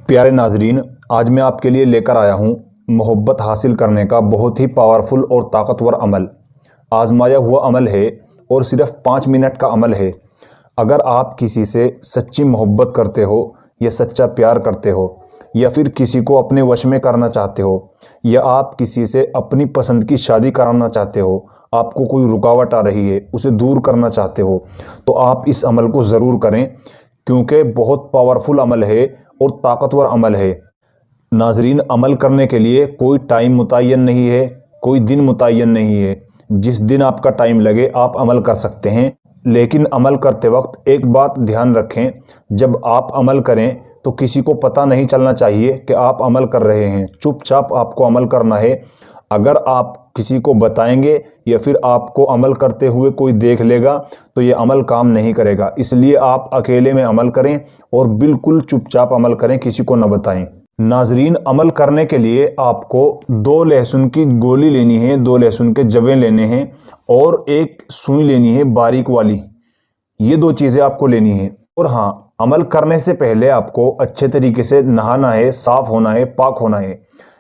प्यारे नाजरीन, आज मैं आपके लिए लेकर आया हूँ मोहब्बत हासिल करने का बहुत ही पावरफुल और ताकतवर अमल। आजमाया हुआ अमल है और सिर्फ 5 मिनट का अमल है। अगर आप किसी से सच्ची मोहब्बत करते हो या सच्चा प्यार करते हो या फिर किसी को अपने वश में करना चाहते हो या आप किसी से अपनी पसंद की शादी कराना चाहते हो, आपको कोई रुकावट आ रही है, उसे दूर करना चाहते हो, तो आप इस अमल को ज़रूर करें क्योंकि बहुत पावरफुल अमल है और ताकतवर अमल है। नाजरीन, अमल करने के लिए कोई टाइम मुतय्यन नहीं है, कोई दिन मुतय्यन नहीं है। जिस दिन आपका टाइम लगे आप अमल कर सकते हैं। लेकिन अमल करते वक्त एक बात ध्यान रखें, जब आप अमल करें तो किसी को पता नहीं चलना चाहिए कि आप अमल कर रहे हैं। चुपचाप आपको अमल करना है। अगर आप किसी को बताएंगे या फिर आपको अमल करते हुए कोई देख लेगा तो ये अमल काम नहीं करेगा। इसलिए आप अकेले में अमल करें और बिल्कुल चुपचाप अमल करें, किसी को न बताएं। नाजरीन, अमल करने के लिए आपको 2 लहसुन की गोली लेनी है, 2 लहसुन के जवे लेने हैं और एक सुई लेनी है बारीक वाली। ये 2 चीज़ें आपको लेनी है। और हाँ, अमल करने से पहले आपको अच्छे तरीके से नहाना है, साफ़ होना है, पाक होना है,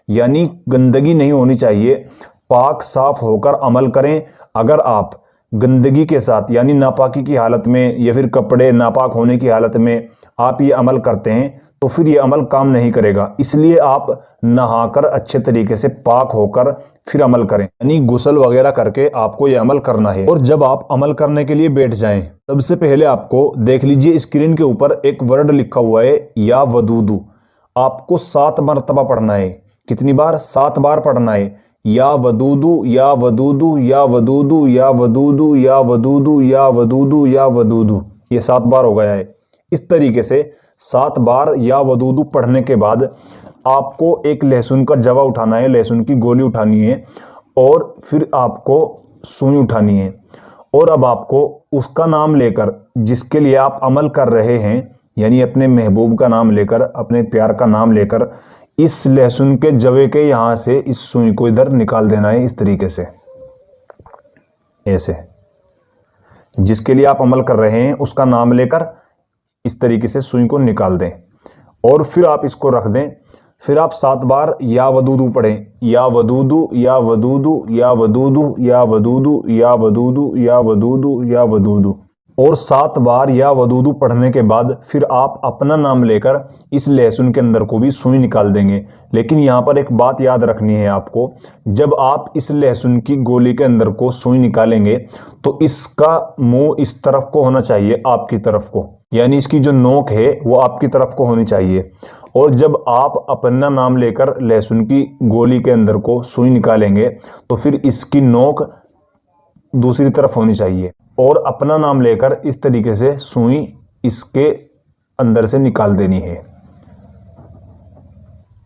यानी गंदगी नहीं होनी चाहिए। पाक साफ होकर अमल करें। अगर आप गंदगी के साथ यानी नापाकी की हालत में या फिर कपड़े नापाक होने की हालत में आप ये अमल करते हैं तो फिर ये अमल काम नहीं करेगा। इसलिए आप नहाकर अच्छे तरीके से पाक होकर फिर अमल करें, यानी गुस्ल वगैरह करके आपको ये अमल करना है। और जब आप अमल करने के लिए बैठ जाएं, सबसे पहले आपको देख लीजिए स्क्रीन के ऊपर एक वर्ड लिखा हुआ है या वदूदू। आपको 7 मरतबा पढ़ना है। कितनी बार? 7 बार पढ़ना है। या वदूदू या वदूदू या वदूदू या वदूदू या वदूदू या वदूदू या वदूदू। ये 7 बार हो गया है। इस तरीके से 7 बार या वदूदू पढ़ने के बाद आपको एक लहसुन का जवा उठाना है, लहसुन की गोली उठानी है और फिर आपको सुई उठानी है। और अब आपको उसका नाम लेकर जिसके लिए आप अमल कर रहे हैं, यानी अपने महबूब का नाम लेकर, अपने प्यार का नाम लेकर, इस लहसुन के जवे के यहाँ से इस सुई को इधर निकाल देना है। इस तरीके से, ऐसे जिसके लिए आप अमल कर रहे हैं उसका नाम लेकर इस तरीके से सुई को निकाल दें और फिर आप इसको रख दें। फिर आप 7 बार या वदूदू पढ़ें। या वदूदू या वदूदू या वदूदू या वदूदू या वदूदू या वदूदू या वदूदू। और 7 बार या वदूदू पढ़ने के बाद फिर आप अपना नाम लेकर इस लहसुन के अंदर को भी सुई निकाल देंगे। लेकिन यहाँ पर एक बात याद रखनी है आपको, जब आप इस लहसुन की गोली के अंदर को सुई निकालेंगे तो इसका मुंह इस तरफ को होना चाहिए, आपकी तरफ को, यानी इसकी जो नोक है वो आपकी तरफ को होनी चाहिए। और जब आप अपना नाम लेकर लहसुन की गोली के अंदर को सुई निकालेंगे तो फिर इसकी नोक दूसरी तरफ होनी चाहिए और अपना नाम लेकर इस तरीके से सुई इसके अंदर से निकाल देनी है।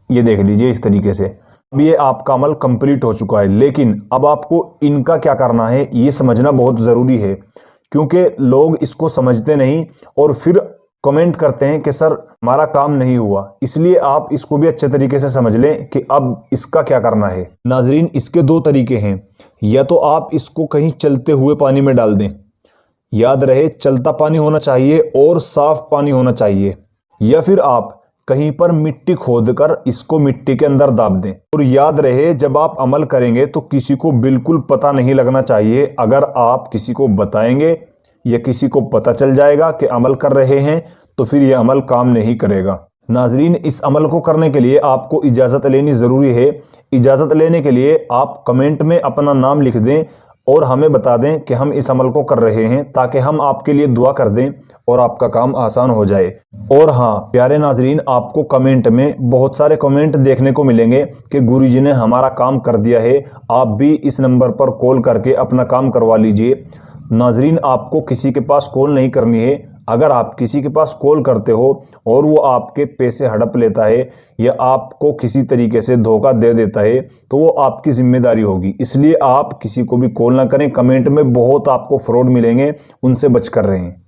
ये देख लीजिए इस तरीके से। अब ये आपका अमल कंप्लीट हो चुका है। लेकिन अब आपको इनका क्या करना है ये समझना बहुत ज़रूरी है, क्योंकि लोग इसको समझते नहीं और फिर कमेंट करते हैं कि सर हमारा काम नहीं हुआ। इसलिए आप इसको भी अच्छे तरीके से समझ लें कि अब इसका क्या करना है। नाजरीन, इसके 2 तरीके हैं। या तो आप इसको कहीं चलते हुए पानी में डाल दें, याद रहे चलता पानी होना चाहिए और साफ पानी होना चाहिए। या फिर आप कहीं पर मिट्टी खोदकर इसको मिट्टी के अंदर दाब दें। और याद रहे जब आप अमल करेंगे तो किसी को बिल्कुल पता नहीं लगना चाहिए। अगर आप किसी को बताएंगे या किसी को पता चल जाएगा कि अमल कर रहे हैं तो फिर यह अमल काम नहीं करेगा। नाजरीन, इस अमल को करने के लिए आपको इजाज़त लेनी ज़रूरी है। इजाज़त लेने के लिए आप कमेंट में अपना नाम लिख दें और हमें बता दें कि हम इस अमल को कर रहे हैं, ताकि हम आपके लिए दुआ कर दें और आपका काम आसान हो जाए। और हाँ प्यारे नाजरीन, आपको कमेंट में बहुत सारे कमेंट देखने को मिलेंगे कि गुरुजी ने हमारा काम कर दिया है। आप भी इस नंबर पर कॉल करके अपना काम करवा लीजिए। नाजरीन, आपको किसी के पास कॉल नहीं करनी है। अगर आप किसी के पास कॉल करते हो और वो आपके पैसे हड़प लेता है या आपको किसी तरीके से धोखा दे देता है तो वो आपकी जिम्मेदारी होगी। इसलिए आप किसी को भी कॉल ना करें। कमेंट में बहुत आपको फ्रॉड मिलेंगे, उनसे बच कर रहें।